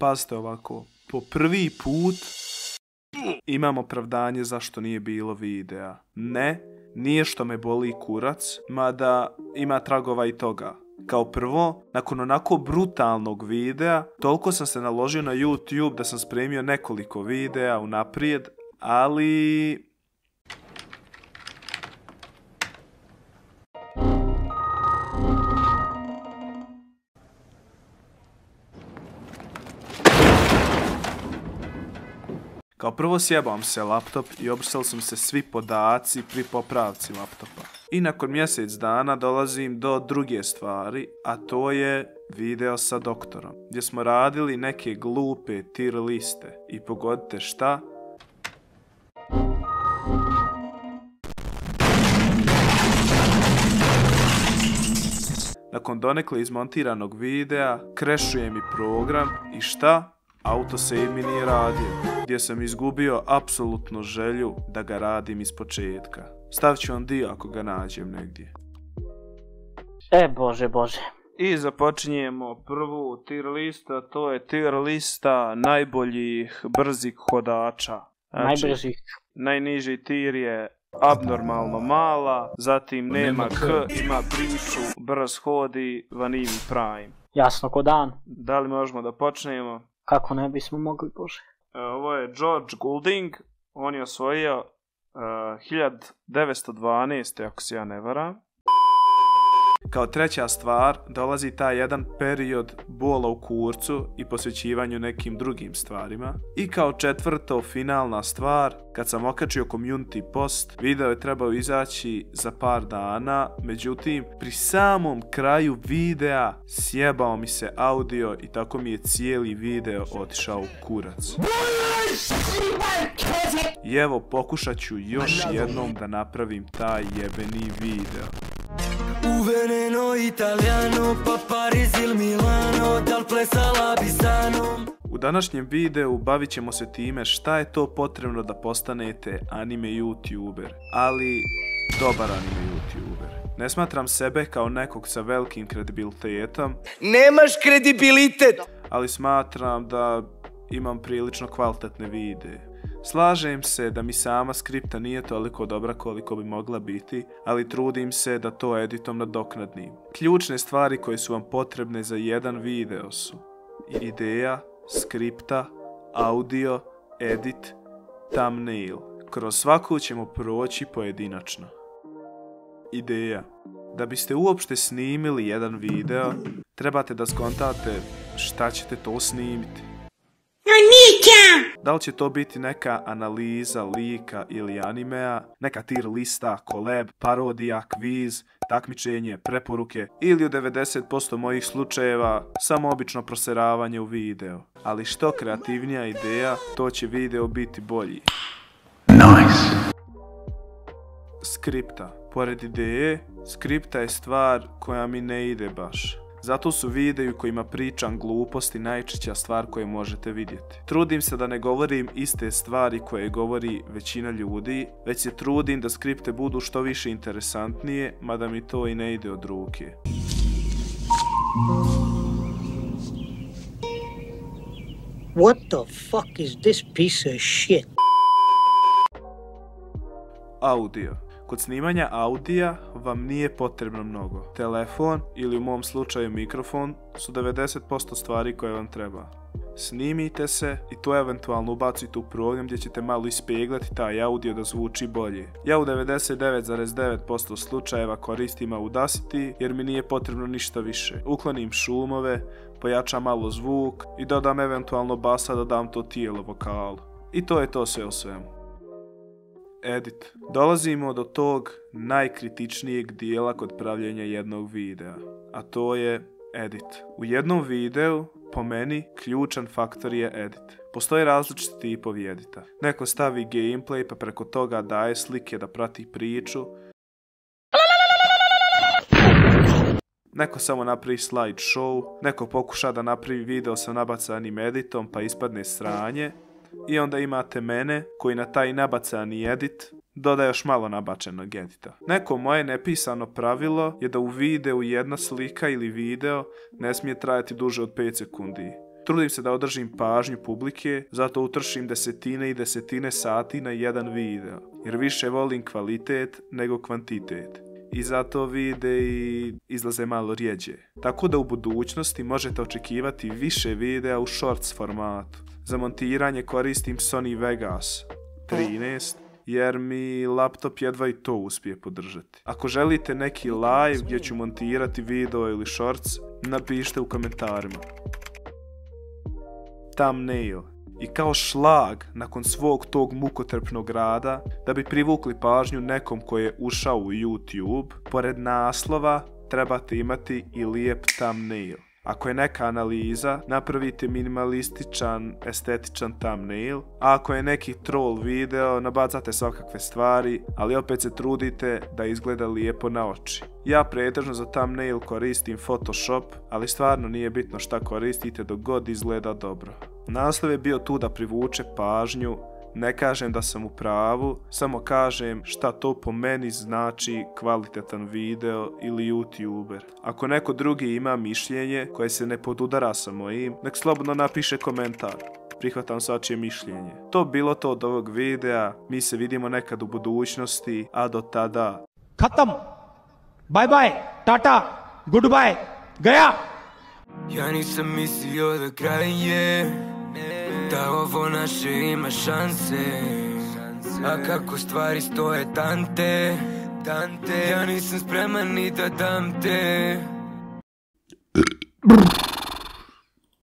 Pazite ovako, po prvi put imam opravdanje zašto nije bilo videa. Ne, nije što me boli kurac, mada ima tragova i toga. Kao prvo, nakon onako brutalnog videa, toliko sam se naložio na YouTube da sam spremio nekoliko videa unaprijed, ali... Kao prvo sjebam se laptop i obrisali su mi se svi podaci pri popravci laptopa. I nakon mjesec dana dolazim do druge stvari, a to je video sa doktorom, gdje smo radili neke glupe tier liste. I pogodite šta? Nakon donekle izmontiranog videa, crashuje mi program i šta? Autosave mi nije radio, gdje sam izgubio apsolutno želju da ga radim iz početka. Stavit ću vam dio ako ga nađem negdje. Bože. I započinjemo prvu tier lista, to je tier lista najboljih brzih hodača. Znači, Najbržih. Najniži tier je abnormalno mala, zatim nema K, ima priču, brz hodi, Vanini Prime. Jasno ko dan. Da li možemo da počnemo? Kako ne bismo mogli, Bože. Ovo je George Goulding, on je osvojio 1912. ako se ja ne varam. Kao treća stvar, dolazi taj jedan period bola u kurcu i posvećivanju nekim drugim stvarima. I kao četvrto, finalna stvar, kad sam okačio community post, video je trebao izaći za par dana, međutim, pri samom kraju videa sjebao mi se audio i tako mi je cijeli video otišao u kurac. I evo, pokušat ću još jednom da napravim taj jebeni video. U veneno italiano, pa Paris il Milano, dal plesala Bisanom. U današnjem videu bavit ćemo se time šta je to potrebno da postanete anime youtuber, ali dobar anime youtuber. Ne smatram sebe kao nekog sa velikim kredibilitetom. Nemaš kredibilitet! Ali smatram da imam prilično kvalitetne videe. Slažem se da mi sama skripta nije toliko dobra koliko bi mogla biti, ali trudim se da to editom nadoknadim. Ključne stvari koje su vam potrebne za jedan video su ideja, skripta, audio, edit, thumbnail. Kroz svaku ćemo proći pojedinačno. Ideja. Da biste uopšte snimili jedan video, trebate da skontate šta ćete to snimiti. Da li će to biti neka analiza lika ili animea, neka tier lista, collab, parodija, kviz, takmičenje, preporuke ili u 90% mojih slučajeva samo obično proseravanje u video. Ali što kreativnija ideja, to će video biti bolji. Nice. Skripta. Pored ideje, skripta je stvar koja mi ne ide baš. Zato su videi u kojima pričam gluposti najčešća stvar koju možete vidjeti. Trudim se da ne govorim iste stvari koje govori većina ljudi, već se trudim da skripte budu što više interesantnije, mada mi to i ne ide od ruke. What the fuck is this piece of shit? Audio. Kod snimanja audija vam nije potrebno mnogo. Telefon ili u mom slučaju mikrofon su 90% stvari koje vam treba. Snimite se i to eventualno ubacite u program gdje ćete malo ispeglati taj audio da zvuči bolje. Ja u 99,9% slučajeva koristim Audacity jer mi nije potrebno ništa više. Uklonim šumove, pojačam malo zvuk i dodam eventualno basa da dam to tijelo vokalu. I to je to sve o svemu. Edit. Dolazimo do tog najkritičnijeg dijela kod pravljenja jednog videa, a to je edit. U jednom videu, po meni, ključan faktor je edit. Postoje različiti tipovi edita. Neko stavi gameplay pa preko toga daje slike da prati priču. Neko samo napravi slideshow, neko pokuša da napravi video sa nabacanim editom pa ispadne sranje. I onda imate mene koji na taj nabacani edit doda još malo nabačenog edita. Neko moje nepisano pravilo je da u videu jedna slika ili video ne smije trajati duže od 5 sekundi. Trudim se da održim pažnju publike, zato utršim desetine i desetine sati na jedan video, jer više volim kvalitet nego kvantitet. I zato videi izlaze malo rjeđe. Tako da u budućnosti možete očekivati više videa u shorts formatu. Za montiranje koristim Sony Vegas 13, jer mi laptop jedva i to uspije podržati. Ako želite neki live gdje ću montirati video ili shorts, napišite u komentarima. Thumbnail. I kao šlag nakon svog tog mukotrpnog rada, da bi privukli pažnju nekom koji je ušao u YouTube, pored naslova trebate imati i lijep thumbnail. Ako je neka analiza, napravite minimalističan, estetičan thumbnail, a ako je neki troll video, nabacate svakakve stvari, ali opet se trudite da izgleda lijepo na oči. Ja pretežno za thumbnail koristim Photoshop, ali stvarno nije bitno šta koristite dok god izgleda dobro. Naslov je bio tu da privuče pažnju, ne kažem da sam u pravu, samo kažem šta to po meni znači kvalitetan video ili YouTuber. Ako neko drugi ima mišljenje koje se ne podudara sa mojim, nek slobodno napiše komentar. Prihvatam svačije mišljenje. To bilo to od ovog videa, mi se vidimo nekad u budućnosti, a do tada... Khatam! Bye bye! Tata! Goodbye! Gaya! Ja nisam mislio da kraj je, da ovo naše ima šanse. A kako stvari stoje, tante, ja nisam spreman ni da dam te.